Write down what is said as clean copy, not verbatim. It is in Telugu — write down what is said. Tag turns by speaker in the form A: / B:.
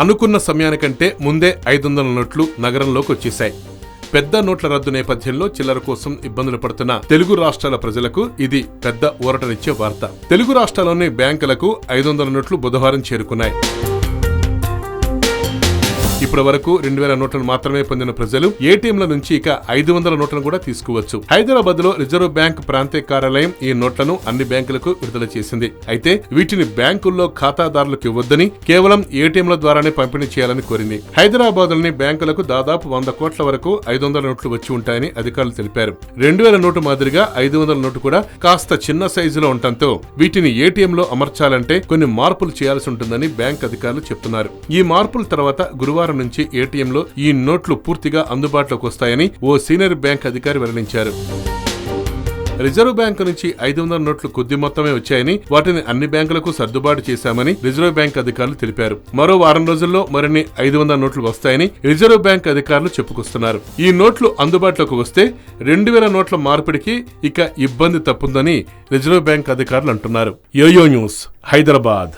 A: అనుకున్న సమయానికంటే ముందే 500 నోట్లు నగరంలోకి వచ్చేశాయి. పెద్ద నోట్ల రద్దు నేపథ్యంలో చిల్లర కోసం ఇబ్బందులు పడుతున్న తెలుగు రాష్ట్రాల ప్రజలకు ఇది పెద్ద ఊరటనిచ్చే వార్త. తెలుగు రాష్ట్రాల్లోని బ్యాంకులకు 500 నోట్లు బుధవారం చేరుకున్నాయి. ఇప్పటి వరకు 2000 నోట్లను మాత్రమే పొందిన ప్రజలు ఏటీఎంల నుంచి ఇక 500 నోట్లను కూడా తీసుకోవచ్చు. హైదరాబాద్ లో రిజర్వ్ బ్యాంక్ ప్రాంతీయ కార్యాలయం ఈ నోట్లను అన్ని బ్యాంకులకు విడుదల చేసింది. అయితే వీటిని బ్యాంకుల్లో ఖాతాదారులకు ఇవ్వొద్దని, కేవలం ఏటీఎంల ద్వారానే పంపిణీ చేయాలని కోరింది. హైదరాబాద్ లోని బ్యాంకులకు దాదాపు 100 కోట్ల వరకు 500 నోట్లు వచ్చి ఉంటాయని అధికారులు తెలిపారు. 2000 నోటు మాదిరిగా 500 నోటు కూడా కాస్త చిన్న సైజులో ఉండటంతో వీటిని ఏటీఎంలో అమర్చాలంటే కొన్ని మార్పులు చేయాల్సి ఉంటుందని బ్యాంక్ అధికారులు చెప్తున్నారు. ఈ మార్పుల తర్వాత గురువారం నుంచి ఏటీఎంలో ఈ నోట్లు పూర్తిగా అందుబాటులోకి వస్తాయని ఓ సీనియర్ బ్యాంక్ అధికారి వెల్లడించారు. రిజర్వ్ బ్యాంకు నుంచి 500 నోట్లు కొద్ది మొత్తమే వచ్చాయని, వాటిని అన్ని బ్యాంకులకు సర్దుబాటు చేశామని రిజర్వ్ బ్యాంక్ అధికారులు తెలిపారు. మరో వారం రోజుల్లో మరిన్ని 500 నోట్లు వస్తాయని రిజర్వ్ బ్యాంక్ అధికారులు చెప్పుకొస్తున్నారు. ఈ నోట్లు అందుబాటులోకి వస్తే 2000 నోట్ల మార్పిడికి ఇక ఇబ్బంది తప్పుందని రిజర్వ్ బ్యాంక్ అధికారులు అంటున్నారు. Yoyo news, Hyderabad.